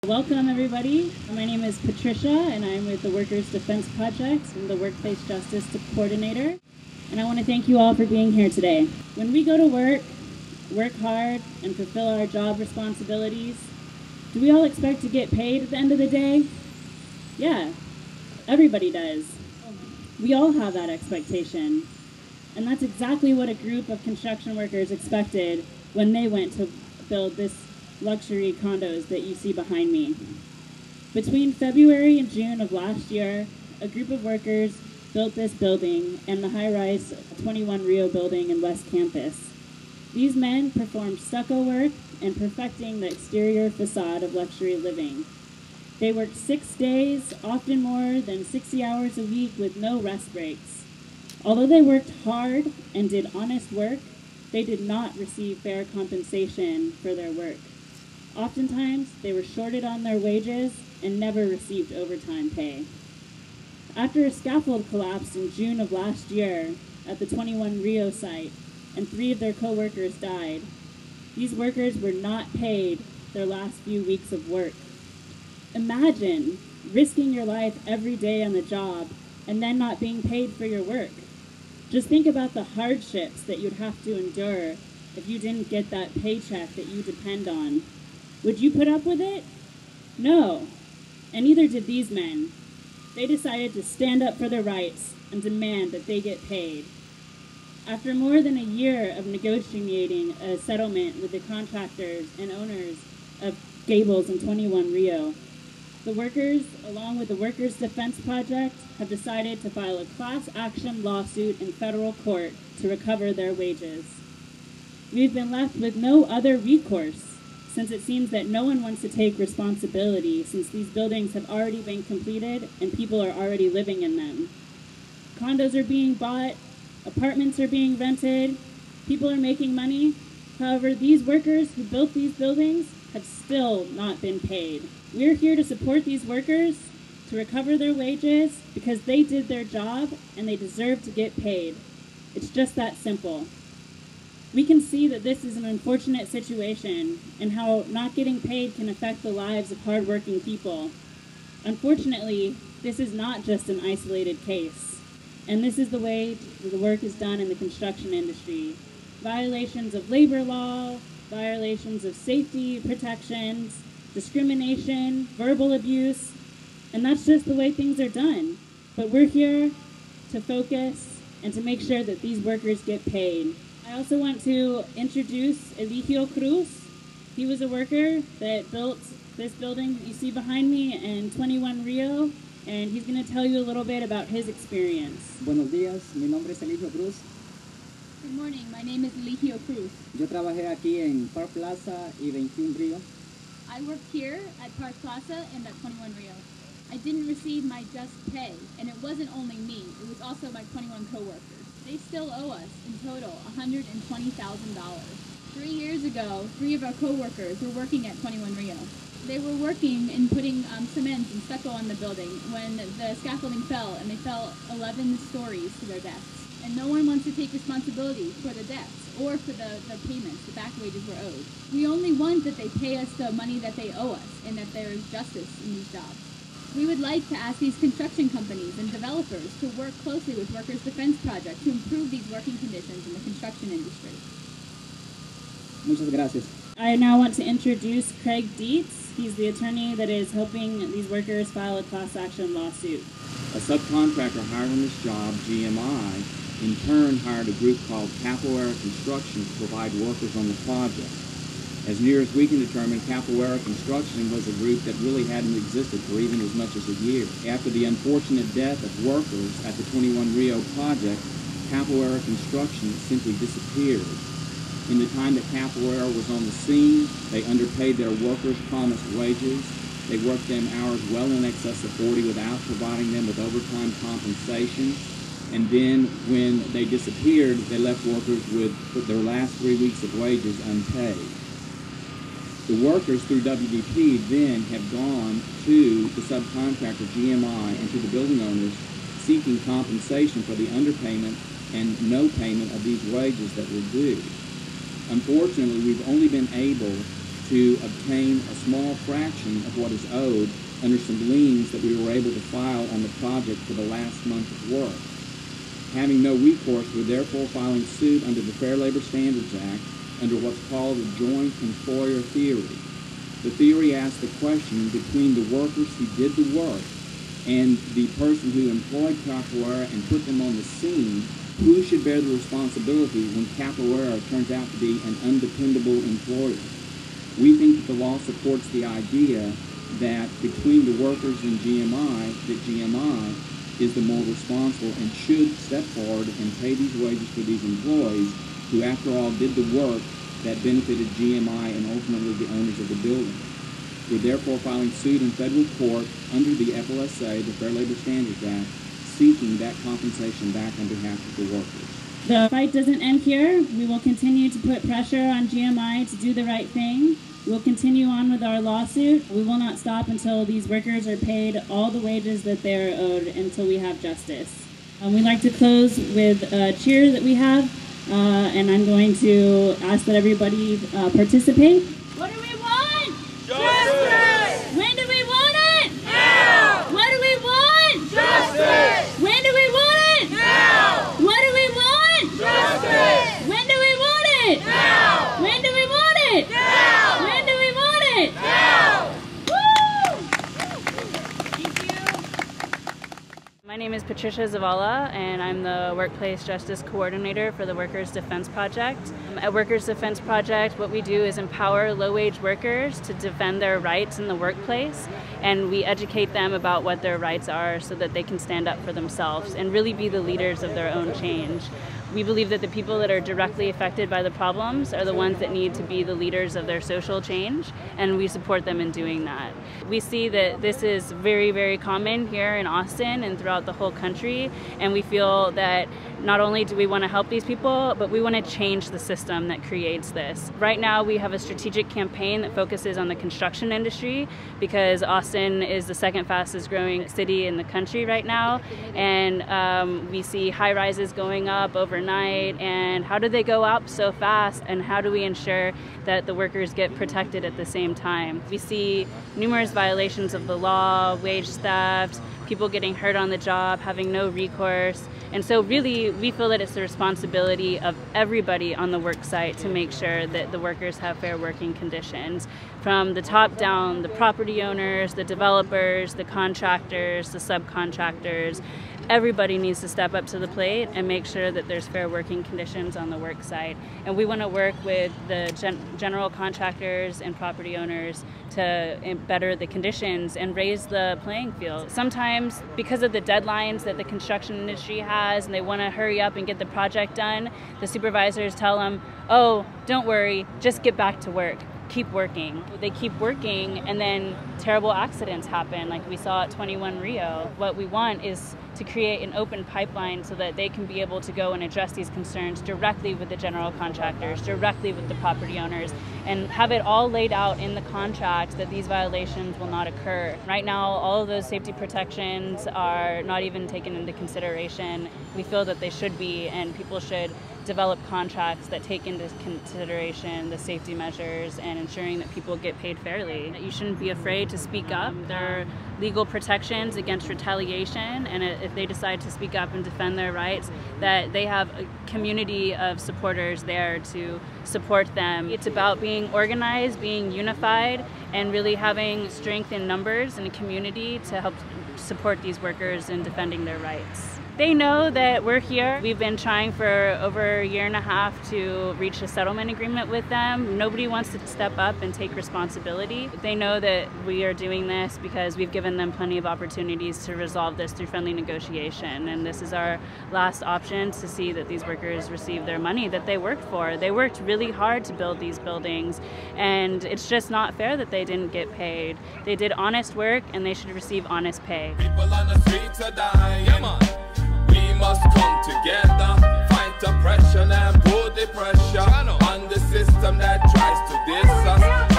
Welcome everybody. My name is Patricia and I'm with the Workers Defense Project. I'm the Workplace Justice Coordinator. And I want to thank you all for being here today. When we go to work hard, and fulfill our job responsibilities, do we all expect to get paid at the end of the day? Yeah, everybody does. We all have that expectation. And that's exactly what a group of construction workers expected when they went to build this luxury condos that you see behind me. Between February and June of last year, a group of workers built this building and the high-rise 21 Rio building in West Campus. These men performed stucco work and perfecting the exterior facade of luxury living. They worked 6 days, often more than 60 hours a week with no rest breaks. Although they worked hard and did honest work, they did not receive fair compensation for their work. Oftentimes, they were shorted on their wages and never received overtime pay. After a scaffold collapsed in June of last year at the 21 Rio site and 3 of their co-workers died, these workers were not paid their last few weeks of work. Imagine risking your life every day on the job and then not being paid for your work. Just think about the hardships that you'd have to endure if you didn't get that paycheck that you depend on. Would you put up with it? No, and neither did these men. They decided to stand up for their rights and demand that they get paid. After more than a year of negotiating a settlement with the contractors and owners of Gables and 21 Rio, the workers, along with the Workers Defense Project, have decided to file a class action lawsuit in federal court to recover their wages. We've been left with no other recourse, since it seems that no one wants to take responsibility since these buildings have already been completed and people are already living in them. Condos are being bought, apartments are being rented, people are making money. However, these workers who built these buildings have still not been paid. We're here to support these workers, to recover their wages, because they did their job and they deserve to get paid. It's just that simple. We can see that this is an unfortunate situation and how not getting paid can affect the lives of hardworking people. Unfortunately, this is not just an isolated case, and this is the way the work is done in the construction industry. Violations of labor law, violations of safety protections, discrimination, verbal abuse, and that's just the way things are done. But we're here to focus and to make sure that these workers get paid. I also want to introduce Eligio Cruz. He was a worker that built this building that you see behind me in 21 Rio, and he's going to tell you a little bit about his experience. Buenos días, mi nombre es Eligio Cruz. Good morning, my name is Eligio Cruz. Yo trabajé aquí en Park Plaza y 21 Rio. I worked here at Park Plaza and at 21 Rio. I didn't receive my just pay, and it wasn't only me, it was also my 21 coworkers. They still owe us, in total, $120,000. 3 years ago, 3 of our coworkers were working at 21 Rio. They were working and putting cement and stucco on the building when the scaffolding fell, and they fell 11 stories to their deaths. And no one wants to take responsibility for the deaths or for the payments, the back wages were owed. We only want that they pay us the money that they owe us and that there is justice in these jobs. We would like to ask these construction companies and developers to work closely with Workers Defense Project to improve these working conditions in the construction industry. Muchas gracias. I now want to introduce Craig Dietz. He's the attorney that is helping these workers file a class action lawsuit. A subcontractor hired on this job, GMI, in turn hired a group called Capoera Construction to provide workers on the project. As near as we can determine, Capoera Construction was a group that really hadn't existed for even as much as a year. After the unfortunate death of workers at the 21 Rio project, Capoera Construction simply disappeared. In the time that Capoera was on the scene, they underpaid their workers' promised wages. They worked them hours well in excess of 40 without providing them with overtime compensation. And then when they disappeared, they left workers with their last 3 weeks of wages unpaid. The workers through WDP then have gone to the subcontractor GMI and to the building owners seeking compensation for the underpayment and no payment of these wages that were due. Unfortunately, we've only been able to obtain a small fraction of what is owed under some liens that we were able to file on the project for the last month of work. Having no recourse, we're therefore filing suit under the Fair Labor Standards Act under what's called the joint employer theory. The theory asks the question between the workers who did the work and the person who employed Capoera and put them on the scene, who should bear the responsibility when Capoera turns out to be an undependable employer? We think that the law supports the idea that between the workers and GMI, that GMI is the more responsible and should step forward and pay these wages for these employees who, after all, did the work that benefited GMI and ultimately the owners of the building. We're therefore filing suit in federal court under the FLSA, the Fair Labor Standards Act, seeking that compensation back on behalf of the workers. The fight doesn't end here. We will continue to put pressure on GMI to do the right thing. We'll continue on with our lawsuit. We will not stop until these workers are paid all the wages that they're owed until we have justice. We'd like to close with a cheer that we have, and I'm going to ask that everybody participate. What do we want? Justice! When do we want it? Now! What do we want? Justice! When do we want it? Now! What do we want? Justice! When do we want it? Now! When do we want it? Now! When do we want it? Now! Woo! Thank you. My name is Patricia Zavala, and I'm the Workplace Justice Coordinator for the Workers' Defense Project. At Workers' Defense Project, what we do is empower low-wage workers to defend their rights in the workplace, and we educate them about what their rights are so that they can stand up for themselves and really be the leaders of their own change. We believe that the people that are directly affected by the problems are the ones that need to be the leaders of their social change, and we support them in doing that. We see that this is very, very common here in Austin and throughout the whole country, and we feel that not only do we want to help these people, but we want to change the system that creates this. Right now we have a strategic campaign that focuses on the construction industry because Austin is the second fastest growing city in the country right now, and we see high-rises going up overnight, and how do they go up so fast, and how do we ensure that the workers get protected at the same time? We see numerous violations of the law, wage theft, people getting hurt on the job, having no recourse. And so really, we feel that it's the responsibility of everybody on the work site to make sure that the workers have fair working conditions. From the top down, the property owners, the developers, the contractors, the subcontractors, everybody needs to step up to the plate and make sure that there's fair working conditions on the work site. And we want to work with the general contractors and property owners to better the conditions and raise the playing field. Sometimes, because of the deadlines that the construction industry has and they want to hurry up and get the project done, the supervisors tell them, oh, don't worry, just get back to work. Keep working. They keep working, and then terrible accidents happen like we saw at 21 Rio. What we want is to create an open pipeline so that they can be able to go and address these concerns directly with the general contractors, directly with the property owners, and have it all laid out in the contract that these violations will not occur. Right now, all of those safety protections are not even taken into consideration. We feel that they should be, and people should develop contracts that take into consideration the safety measures and ensuring that people get paid fairly. You shouldn't be afraid to speak up. There are legal protections against retaliation, and if they decide to speak up and defend their rights, that they have a community of supporters there to support them. It's about being organized, being unified, and really having strength in numbers in a community to help support these workers in defending their rights. They know that we're here. We've been trying for over a year and a half to reach a settlement agreement with them. Nobody wants to step up and take responsibility. They know that we are doing this because we've given them plenty of opportunities to resolve this through friendly negotiation. And this is our last option to see that these workers receive their money that they worked for. They worked really hard to build these buildings, and it's just not fair that they didn't get paid. They did honest work, and they should receive honest pay. People on the streets are dying. Yeah, man. We must come together, fight oppression and put the pressure on the system that tries to diss us.